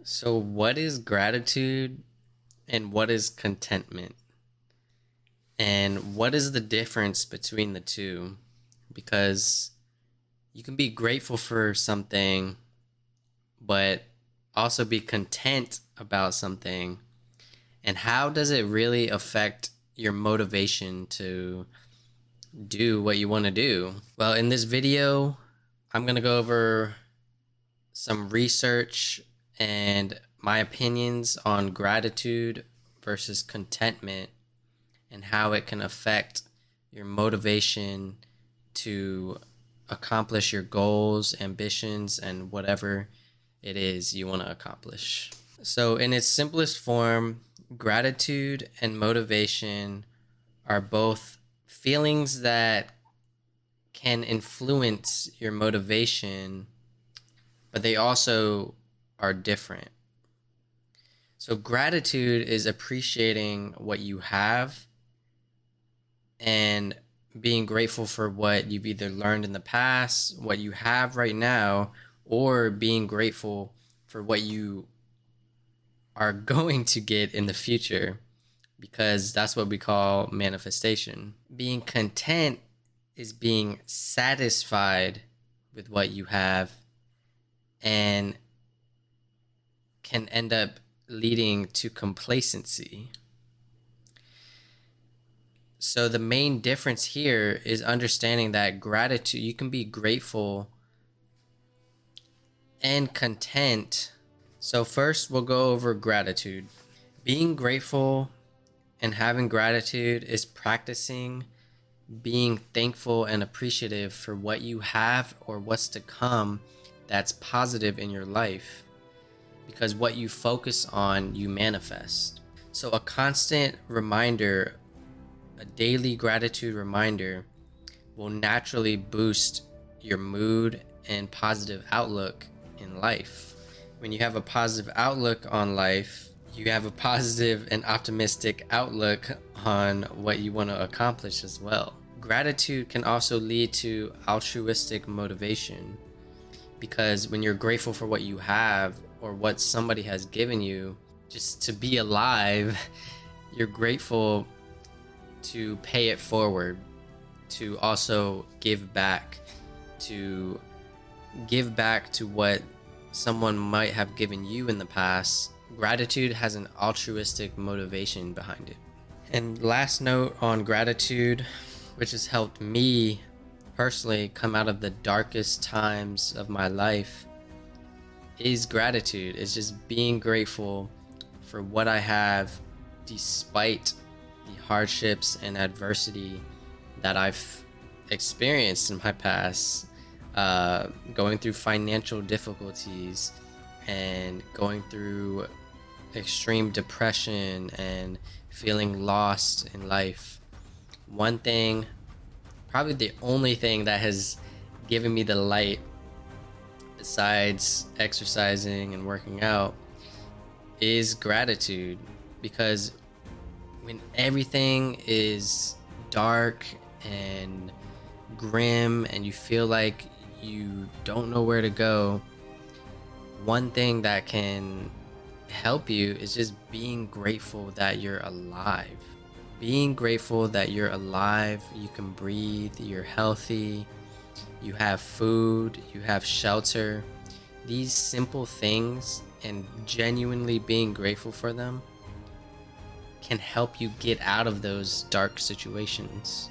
So, what is gratitude and what is contentment? And what is the difference between the two? Because you can be grateful for something, but also be content about something. And how does it really affect your motivation to do what you want to do? Well, in this video, I'm going to go over some research and my opinions on gratitude versus contentment and how it can affect your motivation to accomplish your goals, ambitions, and whatever it is you want to accomplish. So, in its simplest form, gratitude and motivation are both feelings that can influence your motivation, but they also are different. So, gratitude is appreciating what you have and being grateful for what you've either learned in the past, what you have right now, or being grateful for what you are going to get in the future, because that's what we call manifestation. Being content is being satisfied with what you have and can end up leading to complacency. So the main difference here is understanding that gratitude, you can be grateful and content. So first we'll go over gratitude. Being grateful and having gratitude is practicing being thankful and appreciative for what you have or what's to come that's positive in your life, because what you focus on, you manifest. So a constant reminder, a daily gratitude reminder, will naturally boost your mood and positive outlook in life. When you have a positive outlook on life, you have a positive and optimistic outlook on what you want to accomplish as well. Gratitude can also lead to altruistic motivation, because when you're grateful for what you have or what somebody has given you, just to be alive, you're grateful to pay it forward, to also give back, to give back to what someone might have given you in the past. Gratitude has an altruistic motivation behind it. And last note on gratitude, which has helped me personally come out of the darkest times of my life, is gratitude. It's just being grateful for what I have despite the hardships and adversity that I've experienced in my past, going through financial difficulties and going through extreme depression and feeling lost in life. One thing, probably the only thing that has given me the light besides exercising and working out, is gratitude. Because when everything is dark and grim and you feel like you don't know where to go, one thing that can help you is just being grateful that you're alive. Being grateful that you're alive, you can breathe, you're healthy, you have food, you have shelter. These simple things, and genuinely being grateful for them, can help you get out of those dark situations.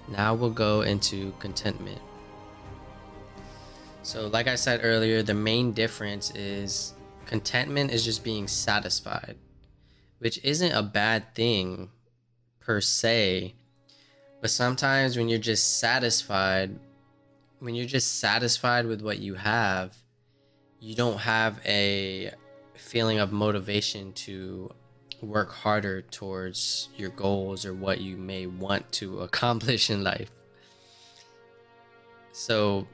Now we'll go into contentment. So, like I said earlier, the main difference is contentment is just being satisfied, which isn't a bad thing per se. But sometimes when you're just satisfied, with what you have, you don't have a feeling of motivation to work harder towards your goals or what you may want to accomplish in life. So,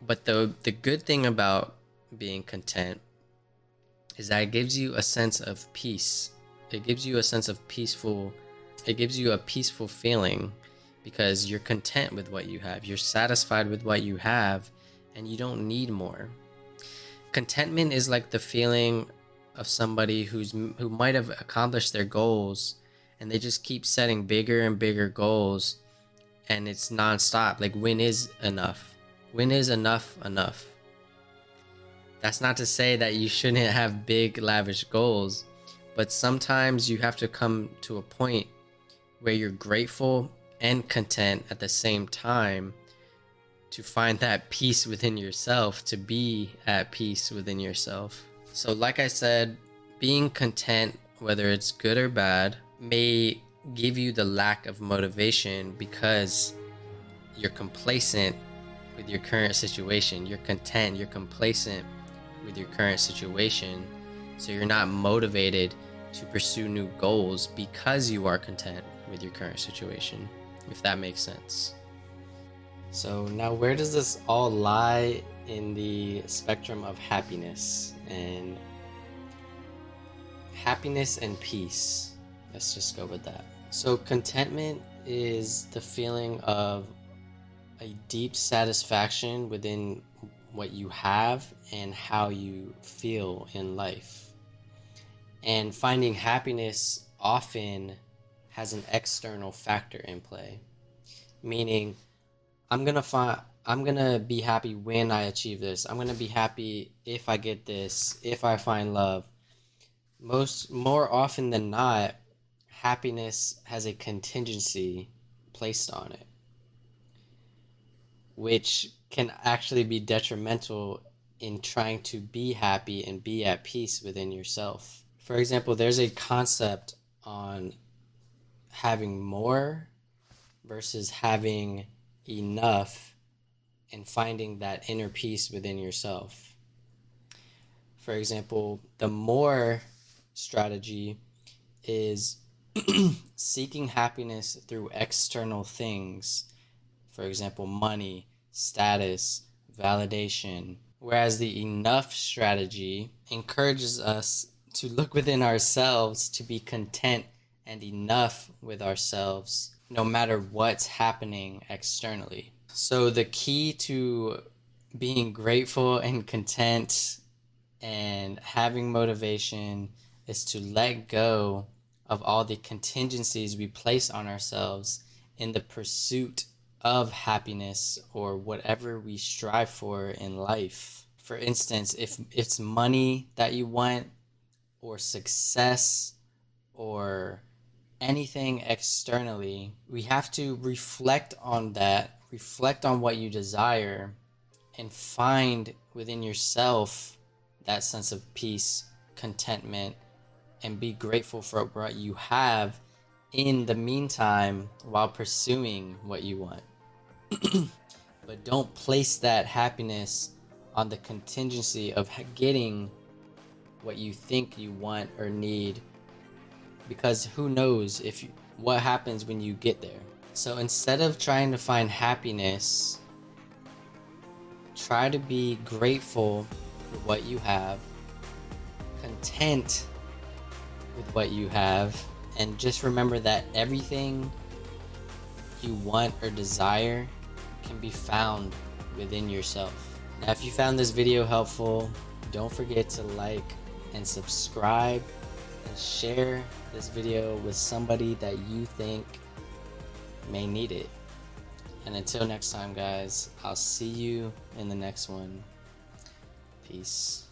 but the good thing about being content is that it gives you a sense of peace. It gives you a sense of peaceful, it gives you a peaceful feeling, because you're content with what you have. You're satisfied with what you have and you don't need more. Contentment is like the feeling of somebody who might have accomplished their goals, and they just keep setting bigger and bigger goals, and it's nonstop. Like, when is enough? When is enough enough? That's not to say that you shouldn't have big, lavish goals, but sometimes you have to come to a point where you're grateful and content at the same time to find that peace within yourself, to be at peace within yourself. So like I said, being content, whether it's good or bad, may give you the lack of motivation because you're complacent with your current situation. You're content, you're complacent with your current situation, so you're not motivated to pursue new goals because you are content with your current situation, if that makes sense. So now, where does this all lie in the spectrum of happiness and peace? Let's just go with that. So contentment is the feeling of a deep satisfaction within what you have and how you feel in life. And finding happiness often has an external factor in play, meaning I'm gonna be happy when I achieve this. I'm gonna be happy if I get this, if I find love. More often than not, happiness has a contingency placed on it, which can actually be detrimental in trying to be happy and be at peace within yourself. For example, there's a concept on having more versus having enough and finding that inner peace within yourself. For example, the more strategy is seeking happiness through external things, for example, money, status, validation, whereas the enough strategy encourages us to look within ourselves, to be content and enough with ourselves no matter what's happening externally. So the key to being grateful and content and having motivation is to let go of all the contingencies we place on ourselves in the pursuit of happiness or whatever we strive for in life. For instance, if it's money that you want, or success, or anything externally, we have to reflect on that, reflect on what you desire, and find within yourself that sense of peace, contentment, and be grateful for what you have in the meantime while pursuing what you want. But don't place that happiness on the contingency of getting what you think you want or need, because who knows what happens when you get there. So instead of trying to find happiness, try to be grateful for what you have, content with what you have, and just remember that everything you want or desire can be found within yourself. Now, if you found this video helpful, don't forget to like and subscribe and share this video with somebody that you think may need it. And until next time, guys, I'll see you in the next one. Peace.